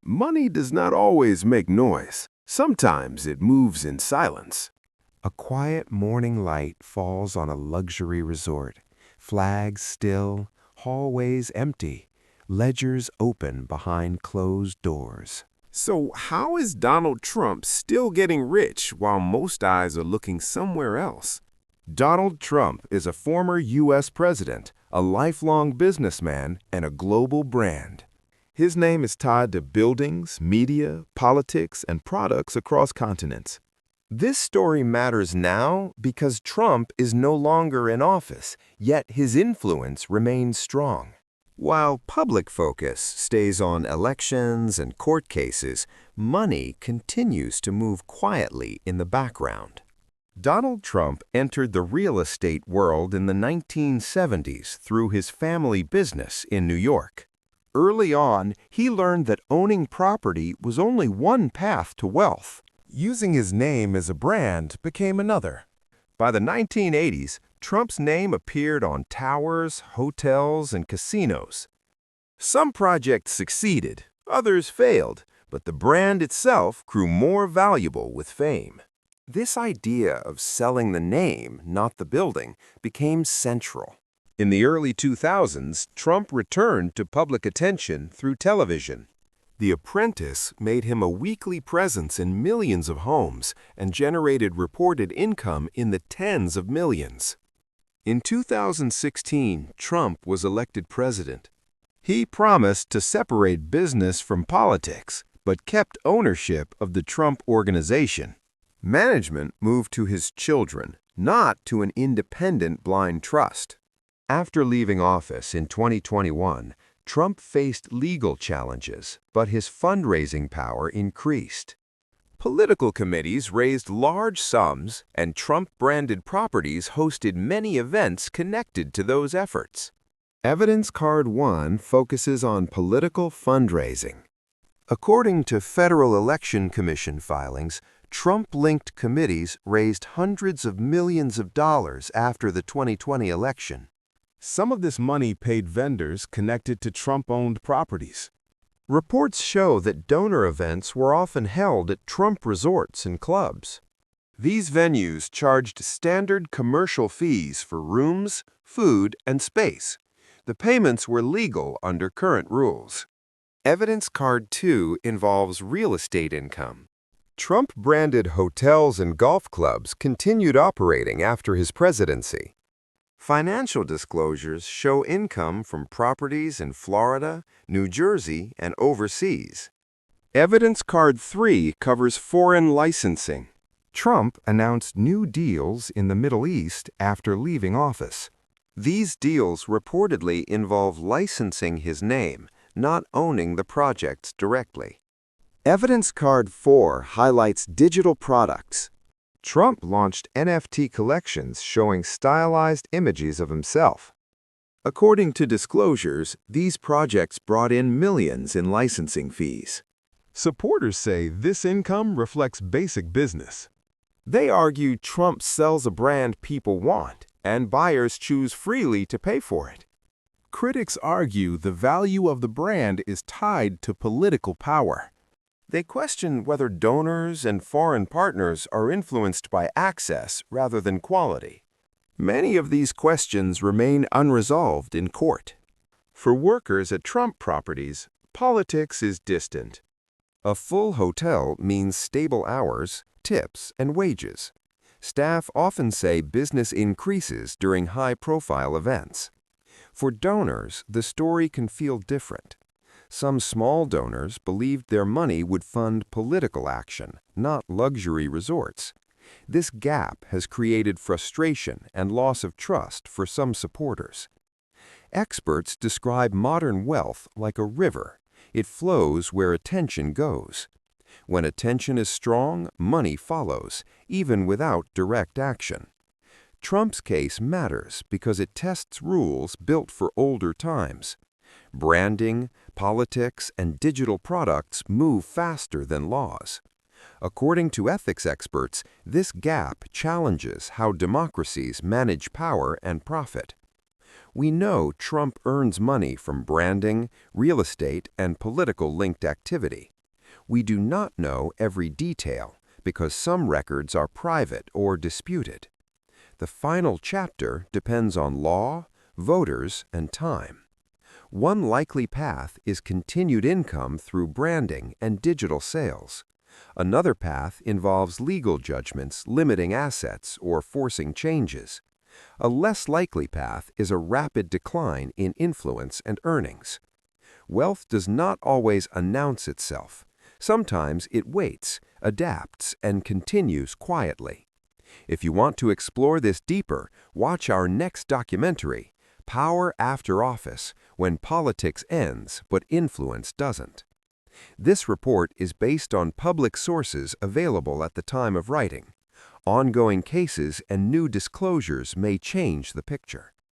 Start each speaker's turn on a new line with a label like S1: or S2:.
S1: Money does not always make noise. Sometimes it moves in silence.
S2: A quiet morning light falls on a luxury resort. Flags still, hallways empty, ledgers open behind closed doors.
S1: So how is Donald Trump still getting rich while most eyes are looking somewhere else? Donald Trump is a former U.S. president, a lifelong businessman, and a global brand. His name is tied to buildings, media, politics, and products across continents. This story matters now because Trump is no longer in office, yet his influence remains strong. While public focus stays on elections and court cases, money continues to move quietly in the background. Donald Trump entered the real estate world in the 1970s through his family business in New York. Early on, he learned that owning property was only one path to wealth. Using his name as a brand became another. By the 1980s, Trump's name appeared on towers, hotels, and casinos. Some projects succeeded, others failed, but the brand itself grew more valuable with fame. This idea of selling the name, not the building, became central. In the early 2000s, Trump returned to public attention through television. The Apprentice made him a weekly presence in millions of homes and generated reported income in the tens of millions. In 2016, Trump was elected president. He promised to separate business from politics, but kept ownership of the Trump Organization. Management moved to his children, not to an independent blind trust. After leaving office in 2021, Trump faced legal challenges, but his fundraising power increased. Political committees raised large sums, and Trump-branded properties hosted many events connected to those efforts. Evidence Card 1 focuses on political fundraising. According to Federal Election Commission filings, Trump-linked committees raised hundreds of millions of dollars after the 2020 election. Some of this money paid vendors connected to Trump-owned properties. Reports show that donor events were often held at Trump resorts and clubs. These venues charged standard commercial fees for rooms, food, and space. The payments were legal under current rules. Evidence Card 2 involves real estate income. Trump-branded hotels and golf clubs continued operating after his presidency. Financial disclosures show income from properties in Florida, New Jersey, and overseas. Evidence Card 3 covers foreign licensing. Trump announced new deals in the Middle East after leaving office. These deals reportedly involve licensing his name, not owning the projects directly. Evidence Card 4 highlights digital products. Trump launched NFT collections showing stylized images of himself. According to disclosures, these projects brought in millions in licensing fees. Supporters say this income reflects basic business. They argue Trump sells a brand people want, and buyers choose freely to pay for it. Critics argue the value of the brand is tied to political power. They question whether donors and foreign partners are influenced by access rather than quality. Many of these questions remain unresolved in court. For workers at Trump properties, politics is distant. A full hotel means stable hours, tips, and wages. Staff often say business increases during high-profile events. For donors, the story can feel different. Some small donors believed their money would fund political action, not luxury resorts. This gap has created frustration and loss of trust for some supporters. Experts describe modern wealth like a river. It flows where attention goes. When attention is strong, money follows, even without direct action. Trump's case matters because it tests rules built for older times. Branding, politics, and digital products move faster than laws. According to ethics experts, this gap challenges how democracies manage power and profit. We know Trump earns money from branding, real estate, and political-linked activity. We do not know every detail because some records are private or disputed. The final chapter depends on law, voters, and time. One likely path is continued income through branding and digital sales. Another path involves legal judgments limiting assets or forcing changes. A less likely path is a rapid decline in influence and earnings. Wealth does not always announce itself. Sometimes it waits, adapts, and continues quietly. If you want to explore this deeper, watch our next documentary, Power After Office, When Politics Ends but Influence Doesn't. This report is based on public sources available at the time of writing. Ongoing cases and new disclosures may change the picture.